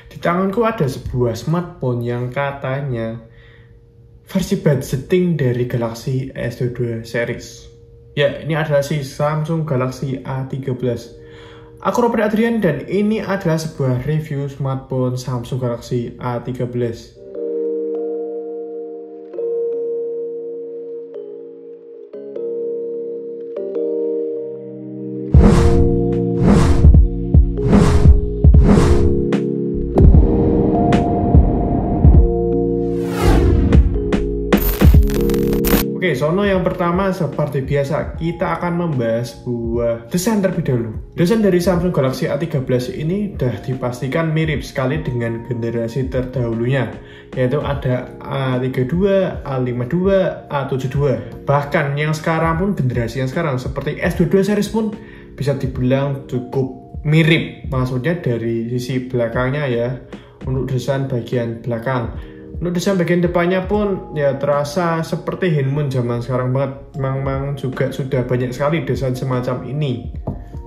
Di tanganku ada sebuah smartphone yang katanya versi budgeting dari Galaxy S22 series. Ya, ini adalah si Samsung Galaxy A13. Aku Robert Adrian dan ini adalah sebuah review smartphone Samsung Galaxy A13. Oke, sono yang pertama seperti biasa kita akan membahas sebuah desain terlebih dahulu. Desain dari Samsung Galaxy A13 ini sudah dipastikan mirip sekali dengan generasi terdahulunya, yaitu ada A32, A52, A72. Bahkan yang sekarang pun generasi yang sekarang seperti S22 series pun bisa dibilang cukup mirip. Maksudnya dari sisi belakangnya ya, untuk desain bagian belakang. Untuk desain bagian depannya pun ya terasa seperti handphone zaman sekarang banget. Memang juga sudah banyak sekali desain semacam ini.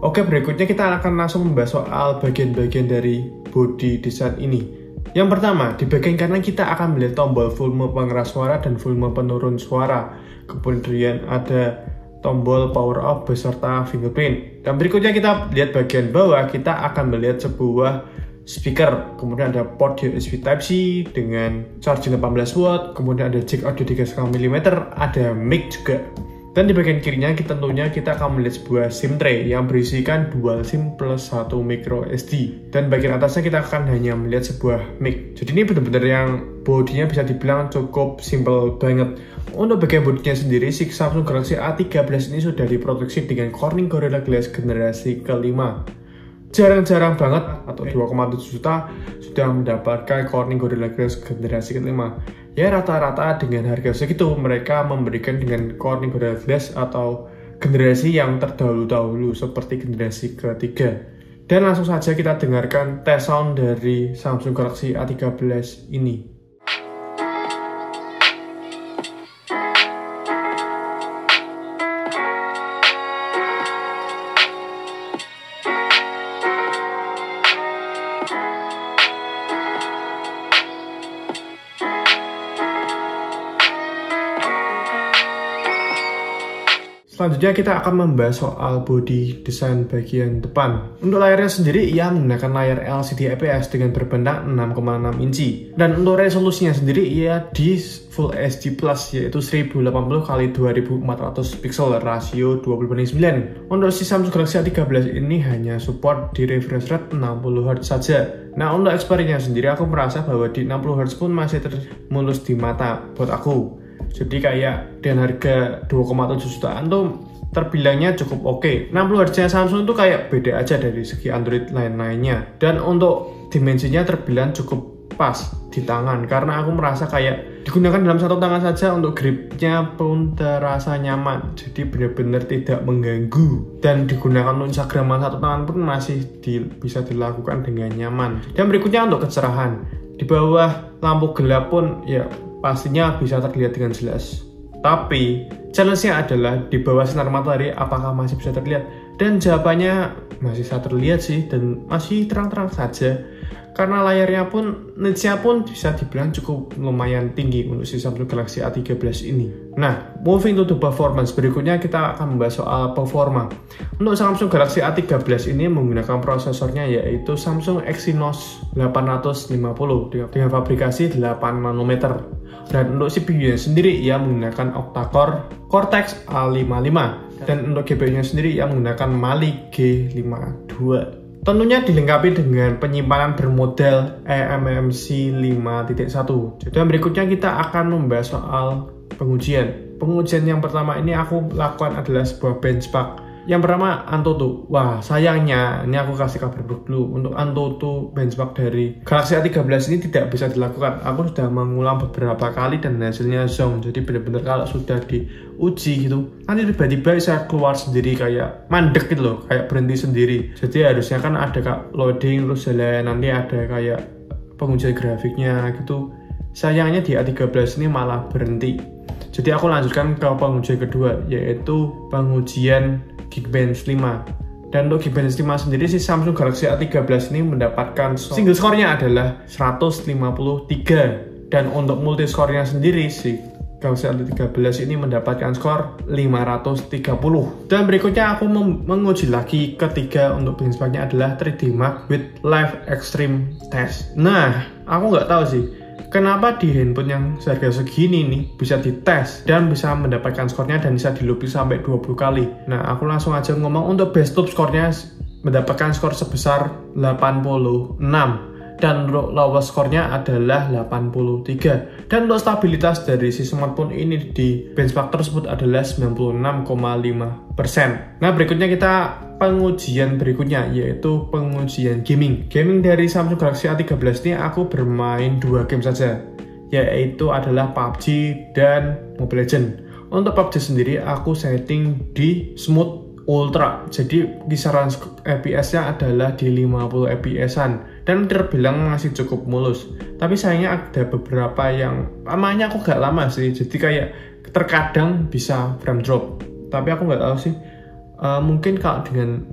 Oke, berikutnya kita akan langsung membahas soal bagian-bagian dari body desain ini. Yang pertama, di bagian kanan kita akan melihat tombol volume pengeras suara dan volume penurun suara. Kemudian ada tombol power off beserta fingerprint. Dan berikutnya kita lihat bagian bawah, kita akan melihat sebuah speaker, kemudian ada port USB Type-C dengan charging 18 watt, kemudian ada jack audio 3,5 mm, ada mic juga. Dan di bagian kirinya tentunya kita akan melihat sebuah SIM tray yang berisikan dual SIM plus 1 micro SD. Dan bagian atasnya kita akan hanya melihat sebuah mic. Jadi ini benar-benar yang bodinya bisa dibilang cukup simple banget. Untuk bagian bodinya sendiri, si Samsung Galaxy A13 ini sudah diproduksi dengan Corning Gorilla Glass generasi kelima. Jarang-jarang banget atau 2,7 juta sudah mendapatkan Corning Gorilla Glass generasi kelima. Ya rata-rata dengan harga segitu mereka memberikan dengan Corning Gorilla Glass atau generasi yang terdahulu-dahulu seperti generasi ketiga. Dan langsung saja kita dengarkan tes sound dari Samsung Galaxy A13 ini. Selanjutnya kita akan membahas soal body desain bagian depan. Untuk layarnya sendiri ia menggunakan layar LCD IPS dengan berbentang 6,6 inci. Dan untuk resolusinya sendiri ia di Full HD Plus yaitu 1080x2400 pixel rasio 20:9. Untuk si Samsung Galaxy A13 ini hanya support di refresh rate 60Hz saja. Nah untuk experience-nya sendiri aku merasa bahwa di 60Hz pun masih mulus di mata buat aku. Jadi kayak dengan harga 2,7 jutaan tuh terbilangnya cukup oke. 60Hz Samsung itu kayak beda aja dari segi Android lain-lainnya. Dan untuk dimensinya terbilang cukup pas di tangan. Karena aku merasa kayak digunakan dalam satu tangan saja, untuk gripnya pun terasa nyaman. Jadi benar-benar tidak mengganggu. Dan digunakan untuk Instagram satu tangan pun masih bisa dilakukan dengan nyaman. Dan berikutnya untuk kecerahan. Di bawah lampu gelap pun ya pastinya bisa terlihat dengan jelas. Tapi challenge-nya adalah di bawah sinar matahari apakah masih bisa terlihat? Dan jawabannya masih bisa terlihat sih, dan masih terang-terang saja. Karena layarnya pun, nitsnya pun bisa dibilang cukup lumayan tinggi untuk si Samsung Galaxy A13 ini. Nah, moving to the performance, berikutnya kita akan membahas soal performa. Untuk Samsung Galaxy A13 ini menggunakan prosesornya yaitu Samsung Exynos 850 dengan fabrikasi 8 nanometer. Dan untuk CPU-nya sendiri ia menggunakan octa-core Cortex A55. Dan untuk GPU-nya sendiri ia menggunakan Mali G52. Tentunya dilengkapi dengan penyimpanan bermodel eMMC 5.1. Dan berikutnya kita akan membahas soal pengujian. Pengujian yang pertama ini aku lakukan adalah sebuah benchmark. Yang pertama Antutu. Wah sayangnya ini aku kasih kabar buruk dulu. Untuk Antutu benchmark dari Galaxy A13 ini tidak bisa dilakukan. Aku sudah mengulang beberapa kali dan hasilnya zonk. Jadi benar-benar kalau sudah diuji gitu, nanti tiba-tiba saya keluar sendiri kayak mandek gitu loh, kayak berhenti sendiri. Jadi harusnya kan ada kak loading terus jalan, nanti ada kayak pengujian grafiknya gitu. Sayangnya di A13 ini malah berhenti. Jadi aku lanjutkan ke pengujian kedua, yaitu pengujian Geekbench 5. Dan untuk Geekbench 5 sendiri, si Samsung Galaxy A13 ini mendapatkan single score-nya adalah 153. Dan untuk multi score-nya sendiri, si Galaxy A13 ini mendapatkan skor 530. Dan berikutnya aku menguji lagi ketiga untuk benchmark-nya adalah 3D Mark with Live Extreme Test. Nah, aku nggak tahu sih kenapa di handphone yang seharga segini nih bisa dites dan bisa mendapatkan skornya dan bisa dilobby sampai 20 kali. Nah, aku langsung aja ngomong untuk best top skornya mendapatkan skor sebesar 86 dan untuk lowest skornya adalah 83. Dan untuk stabilitas dari si smartphone ini di benchmark tersebut adalah 96,5%. Nah, berikutnya kita pengujian berikutnya, yaitu pengujian gaming. Gaming dari Samsung Galaxy A13 ini aku bermain 2 game saja, yaitu adalah PUBG dan Mobile Legends. Untuk PUBG sendiri aku setting di smooth ultra, jadi kisaran FPS-nya adalah di 50 FPS-an dan terbilang masih cukup mulus. Tapi sayangnya ada beberapa yang lamanya aku gak lama sih, jadi kayak terkadang bisa frame drop. Tapi aku nggak tahu sih, mungkin kalau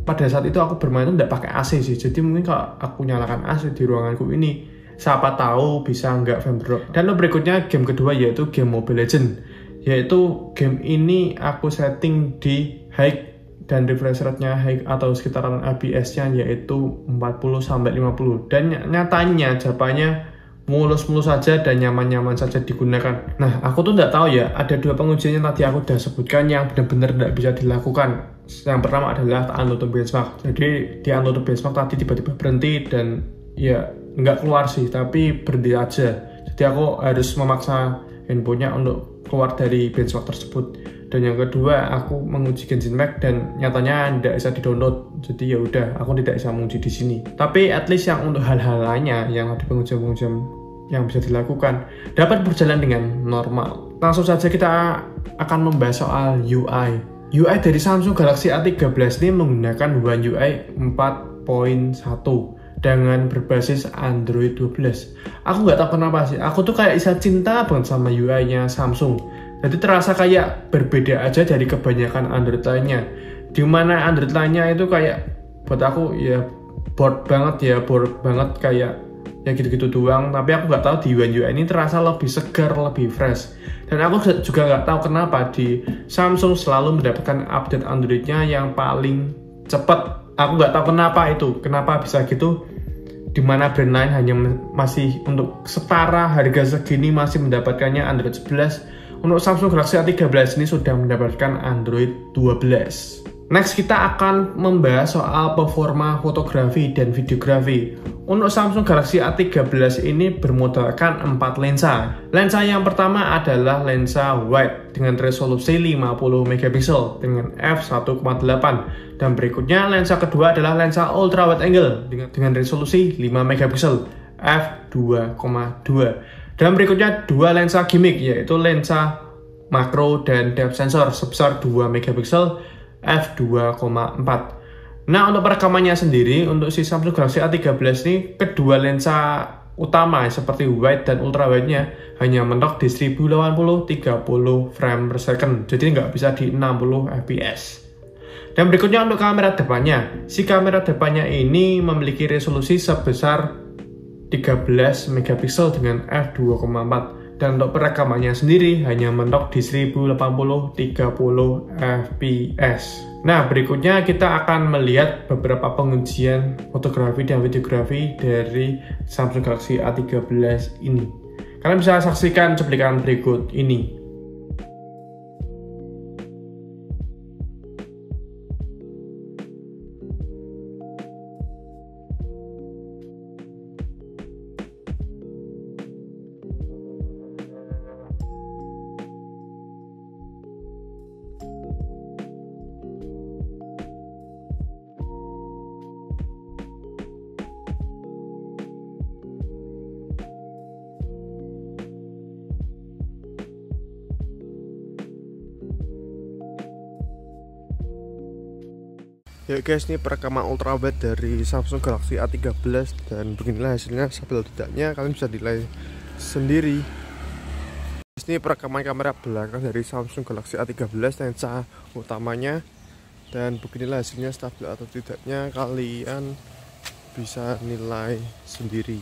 pada saat itu aku bermain itu nggak pakai AC sih, jadi mungkin kalau aku nyalakan AC di ruanganku ini, siapa tahu bisa nggak frame drop. Dan berikutnya game kedua yaitu game Mobile Legends, yaitu game ini aku setting di high dan refresh rate-nya high atau sekitaran FPS-nya yaitu 40-50, dan nyatanya jawabannya mulus-mulus saja dan nyaman-nyaman saja digunakan. Nah, aku tuh nggak tahu ya, ada 2 pengujian yang tadi aku udah sebutkan yang benar-benar nggak bisa dilakukan. Yang pertama adalah unload benchmark. Jadi di unload benchmark tadi tiba-tiba berhenti dan ya nggak keluar sih, tapi berhenti aja. Jadi aku harus memaksa handphonenya untuk keluar dari benchmark tersebut. Dan yang kedua, aku menguji Genshin Impact dan nyatanya tidak bisa di-download. Jadi ya udah, aku tidak bisa menguji di sini. Tapi at least yang untuk hal-hal lainnya yang ada pengujian-pengujian yang bisa dilakukan dapat berjalan dengan normal. Langsung saja kita akan membahas soal UI. UI dari Samsung Galaxy A13 ini menggunakan One UI 4.1 dengan berbasis Android 12. Aku nggak tahu kenapa sih, aku tuh kayak bisa cinta banget sama UI-nya Samsung. Jadi terasa kayak berbeda aja dari kebanyakan Android lainnya. Dimana Android lainnya itu kayak buat aku ya bored banget kayak ya gitu-gitu doang. Tapi aku nggak tahu di One UI ini terasa lebih segar, lebih fresh. Dan aku juga nggak tahu kenapa di Samsung selalu mendapatkan update Androidnya yang paling cepat. Aku nggak tahu kenapa bisa gitu. Dimana brand lain hanya masih untuk setara harga segini masih mendapatkannya Android 11. Untuk Samsung Galaxy A13 ini sudah mendapatkan Android 12. Next, kita akan membahas soal performa fotografi dan videografi. Untuk Samsung Galaxy A13 ini bermodalkan 4 lensa. Lensa yang pertama adalah lensa wide dengan resolusi 50 megapiksel dengan f1.8. Dan berikutnya lensa kedua adalah lensa ultra wide angle dengan resolusi 5 megapiksel f2.2. Dan berikutnya 2 lensa gimmick, yaitu lensa makro dan depth sensor sebesar 2 megapiksel f2.4. Nah, untuk perekamannya sendiri untuk si Samsung Galaxy A13 ini kedua lensa utama seperti wide dan ultra wide-nya hanya mentok di 1080 30 frame per second, jadi nggak bisa di 60 fps. Dan berikutnya untuk kamera depannya, si kamera depannya ini memiliki resolusi sebesar 13 megapiksel dengan f2.4, dan untuk perekamannya sendiri hanya mentok di 1080 30 fps. Nah, berikutnya kita akan melihat beberapa pengujian fotografi dan videografi dari Samsung Galaxy A13 ini. Kalian bisa saksikan cuplikan berikut ini. Ya guys, ini perekaman ultrawide dari Samsung Galaxy A13 dan beginilah hasilnya. Stabil tidaknya kalian bisa nilai sendiri. Ini perekaman kamera belakang dari Samsung Galaxy A13, lensa utamanya Dan beginilah hasilnya, stabil atau tidaknya kalian bisa nilai sendiri.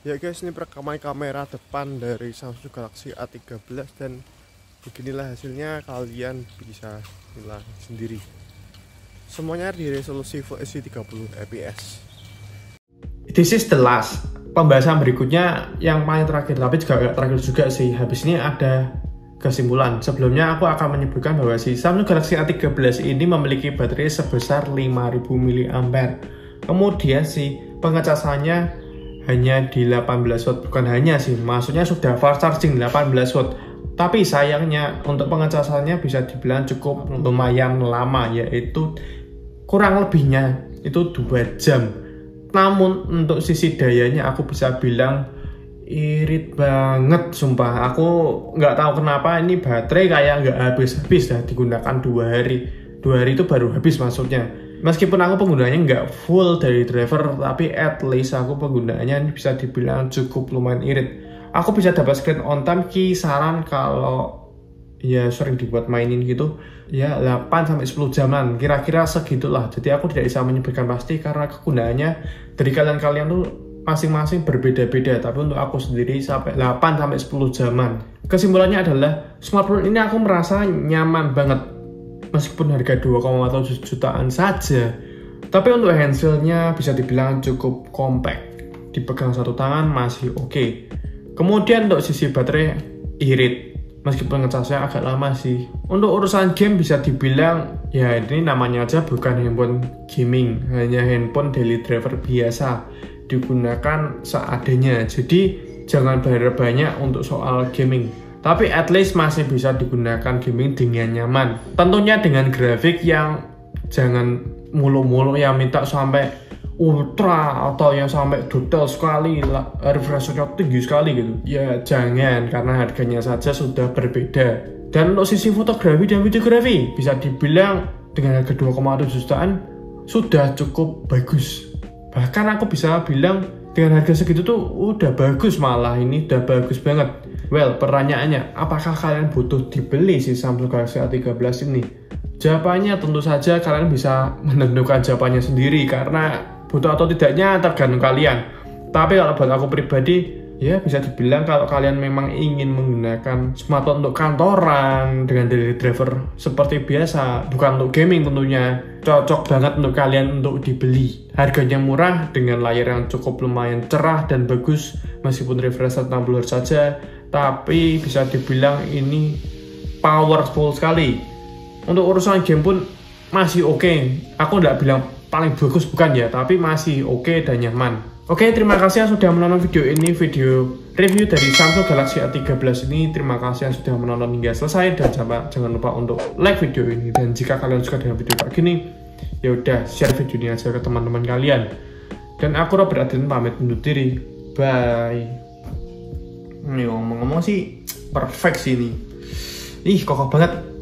Ya guys, ini perekaman kamera depan dari Samsung Galaxy A13 dan beginilah hasilnya, kalian bisa nilai sendiri. Semuanya di resolusi Full HD 30 fps. This is the last. Pembahasan berikutnya yang paling terakhir, tapi juga agak terakhir juga sih. Habis ini ada kesimpulan. Sebelumnya aku akan menyebutkan bahwa si Samsung Galaxy A13 ini memiliki baterai sebesar 5000 mAh. Kemudian si pengecasannya hanya di 18 watt. Bukan hanya sih, maksudnya sudah fast charging 18 watt. Tapi sayangnya untuk pengecasannya bisa dibilang cukup lumayan lama, yaitu kurang lebihnya itu 2 jam. Namun untuk sisi dayanya aku bisa bilang irit banget, sumpah. Aku nggak tahu kenapa ini baterai kayak nggak habis-habis dah digunakan 2 hari. 2 hari itu baru habis maksudnya. Meskipun aku penggunaannya nggak full dari driver, tapi at least aku penggunaannya bisa dibilang cukup lumayan irit. Aku bisa dapat screen on time kisaran kalau ya sering dibuat mainin gitu ya 8-10 jaman, kira-kira segitulah. Jadi aku tidak bisa menyebutkan pasti karena kegunaannya dari kalian tuh masing-masing berbeda-beda, tapi untuk aku sendiri sampai 8-10 jaman. Kesimpulannya adalah smartphone ini aku merasa nyaman banget meskipun harga 2,7 jutaan saja, tapi untuk handselnya bisa dibilang cukup compact, dipegang satu tangan masih oke. Kemudian untuk sisi baterai irit, meskipun ngecasnya agak lama sih. Untuk urusan game bisa dibilang ya ini namanya aja bukan handphone gaming, hanya handphone daily driver biasa, digunakan seadanya. Jadi jangan berharap banyak untuk soal gaming, tapi at least masih bisa digunakan gaming dengan nyaman. Tentunya dengan grafik yang jangan mulu-mulu yang minta sampai ultra atau yang sampai detail sekali, refresh rate tinggi sekali gitu. Ya jangan, karena harganya saja sudah berbeda. Dan untuk sisi fotografi dan videografi bisa dibilang dengan harga 2,7 jutaan sudah cukup bagus. Bahkan aku bisa bilang dengan harga segitu tuh udah bagus, malah ini udah bagus banget. Well, pertanyaannya, apakah kalian butuh dibeli si Samsung Galaxy A13 ini? Jawabannya tentu saja kalian bisa menentukan jawabannya sendiri, karena butuh atau tidaknya tergantung kalian. Tapi kalau buat aku pribadi, ya bisa dibilang kalau kalian memang ingin menggunakan smartphone untuk kantoran dengan daily driver seperti biasa, bukan untuk gaming tentunya, cocok banget untuk kalian untuk dibeli. Harganya murah dengan layar yang cukup lumayan cerah dan bagus, meskipun refresh rate 60 Hz saja, tapi bisa dibilang ini powerful sekali. Untuk urusan game pun masih oke. Aku nggak bilang paling bagus bukan ya, tapi masih oke dan nyaman. Oke, terima kasih yang sudah menonton video ini, video review dari Samsung Galaxy A13 ini. Terima kasih yang sudah menonton hingga selesai, dan jangan lupa untuk like video ini. Dan jika kalian suka dengan video kayak gini, ya udah share video ini aja ke teman-teman kalian. Dan aku Robert Adrian pamit undur diri. Bye. Ini ngomong-ngomong sih perfect sih ini. Ih, kokoh banget.